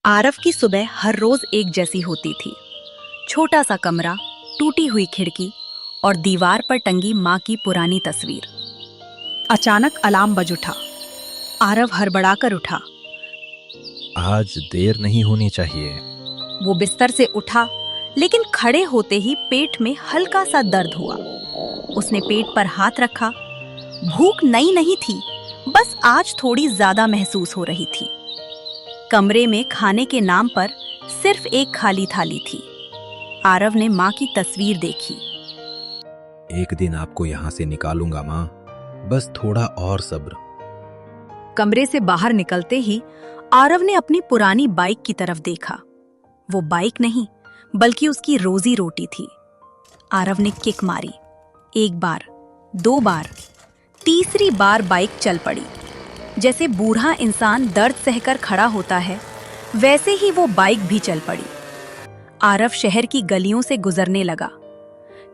आरव की सुबह हर रोज एक जैसी होती थी। छोटा सा कमरा, टूटी हुई खिड़की और दीवार पर टंगी माँ की पुरानी तस्वीर। अचानक अलार्म बज उठा। आरव हड़बड़ाकर उठा। आज देर नहीं होनी चाहिए। वो बिस्तर से उठा, लेकिन खड़े होते ही पेट में हल्का सा दर्द हुआ। उसने पेट पर हाथ रखा। भूख नई नहीं थी, बस आज थोड़ी ज्यादा महसूस हो रही थी। कमरे में खाने के नाम पर सिर्फ एक खाली थाली थी। आरव ने माँ की तस्वीर देखी। एक दिन आपको यहाँ से निकालूंगा माँ, बस थोड़ा और सब्र। कमरे से बाहर निकलते ही आरव ने अपनी पुरानी बाइक की तरफ देखा। वो बाइक नहीं, बल्कि उसकी रोजी रोटी थी। आरव ने किक मारी। एक बार, दो बार, तीसरी बार बाइक चल पड़ी। जैसे बूढ़ा इंसान दर्द सहकर खड़ा होता है, वैसे ही वो बाइक भी चल पड़ी। आरव शहर की गलियों से गुजरने लगा।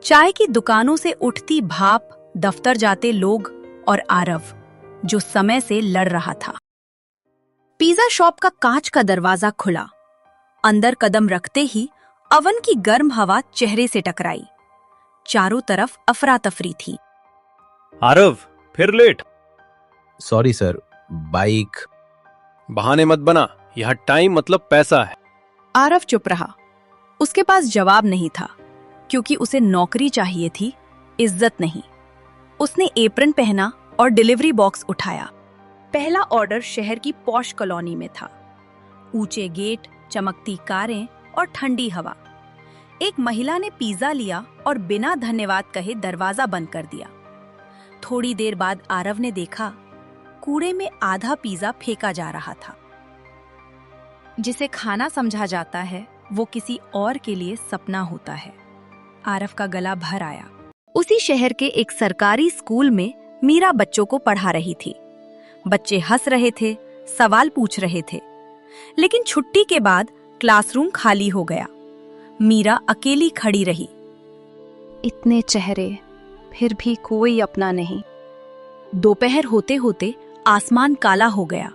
चाय की दुकानों से उठती भाप, दफ्तर जाते लोग और आरव जो समय से लड़ रहा था। पिज्जा शॉप का कांच का दरवाजा खुला। अंदर कदम रखते ही अवन की गर्म हवा चेहरे से टकराई। चारों तरफ अफरा तफरी थी। आरव, फिर लेट। Sorry sir, bike. बहाने मत बना, यहाँ टाइम मतलब पैसा है। आरव चुप रहा। उसके पास जवाब नहीं था, क्योंकि उसे नौकरी चाहिए थी, इज्जत नहीं। उसने एप्रन पहना और डिलीवरी बॉक्स उठाया। पहला ऑर्डर शहर की पॉश कॉलोनी में था। ऊंचे गेट, चमकती कारें और ठंडी हवा। एक महिला ने पिज्जा लिया और बिना धन्यवाद कहे दरवाजा बंद कर दिया। थोड़ी देर बाद आरव ने देखा, कूड़े में आधा पिज्जा फेंका जा रहा था। जिसे खाना समझा जाता है, वो किसी और के लिए सपना होता है। आरव का गला भर आया। उसी शहर के एक सरकारी स्कूल में मीरा बच्चों को पढ़ा रही थी। बच्चे हंस रहे थे, सवाल पूछ रहे थे। लेकिन छुट्टी के बाद क्लासरूम खाली हो गया। मीरा अकेली खड़ी रही। इतने चेहरे, फिर भी कोई अपना नहीं। दोपहर होते होते आसमान काला हो गया।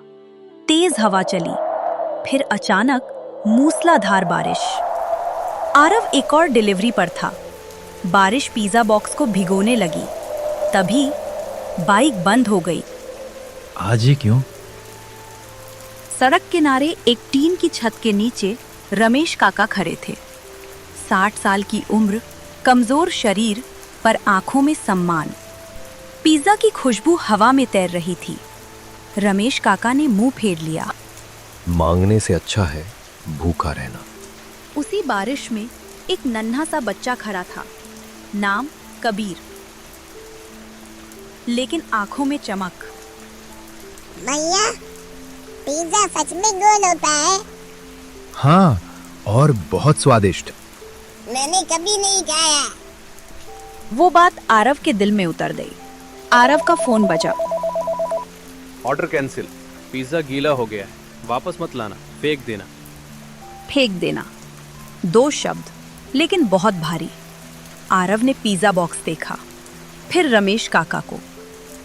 तेज हवा चली। फिर अचानक मूसलाधार बारिश। आरव एक और डिलीवरी पर था। बारिश पिज्जा बॉक्स को भिगोने लगी। तभी बाइक बंद हो गई। आज ही क्यों? सड़क किनारे एक टीन की छत के नीचे रमेश काका खड़े थे। 60 साल की उम्र, कमजोर शरीर, पर आंखों में सम्मान। पिज्जा की खुशबू हवा में तैर रही थी। रमेश काका ने मुंह फेर लिया। मांगने से अच्छा है भूखा रहना। उसी बारिश में एक नन्हा सा बच्चा खड़ा था। नाम कबीर, लेकिन आंखों में चमक। भैया, पिज्जा सच में गोल होता है? हाँ, और बहुत स्वादिष्ट। मैंने कभी नहीं खाया। वो बात आरव के दिल में उतर गई। आरव का फोन बजा। Order cancel. पिज्जा गीला हो गया है, वापस मत लाना, फेंक देना। फेंक देना, 2 शब्द, लेकिन बहुत भारी। आरव ने पिज्जा बॉक्स देखा, फिर रमेश काका को,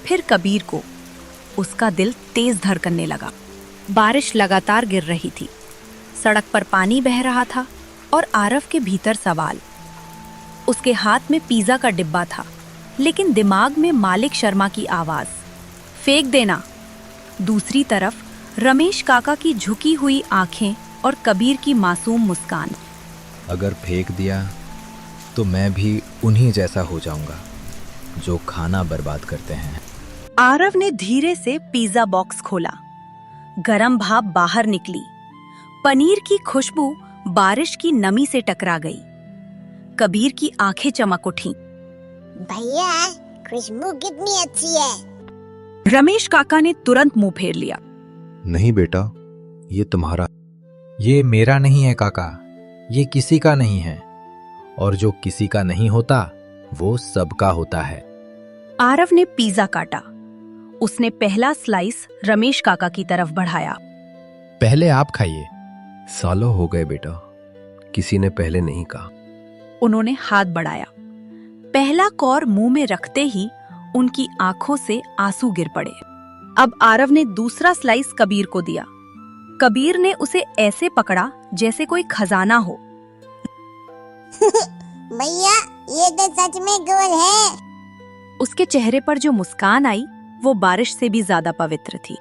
फिर कबीर को। उसका दिल तेज धड़कने लगा। बारिश लगातार गिर रही थी। सड़क पर पानी बह रहा था और आरव के भीतर सवाल। उसके हाथ में पिज्जा का डिब्बा था, लेकिन दिमाग में मालिक शर्मा की आवाज, फेंक देना। दूसरी तरफ रमेश काका की झुकी हुई आंखें और कबीर की मासूम मुस्कान। अगर फेंक दिया तो मैं भी उन्हीं जैसा हो जाऊंगा जो खाना बर्बाद करते हैं। आरव ने धीरे से पिज्जा बॉक्स खोला। गरम भाप बाहर निकली। पनीर की खुशबू बारिश की नमी से टकरा गई। कबीर की आंखें चमक उठी। भैया, खुशबू कितनी अच्छी है। रमेश काका ने तुरंत मुंह फेर लिया। नहीं बेटा, ये तुम्हारा। ये मेरा नहीं है काका, ये किसी का नहीं है। और जो किसी का नहीं होता, वो सबका होता है। आरव ने पिज्जा काटा। उसने पहला स्लाइस रमेश काका की तरफ बढ़ाया। पहले आप खाइए। सालों हो गए बेटा, किसी ने पहले नहीं कहा। उन्होंने हाथ बढ़ाया। पहला कौर मुंह में रखते ही उनकी आंखों से आंसू गिर पड़े। अब आरव ने दूसरा स्लाइस कबीर को दिया। कबीर ने उसे ऐसे पकड़ा जैसे कोई खजाना हो। भैया ये तो सच में गोल है। उसके चेहरे पर जो मुस्कान आई वो बारिश से भी ज्यादा पवित्र थी।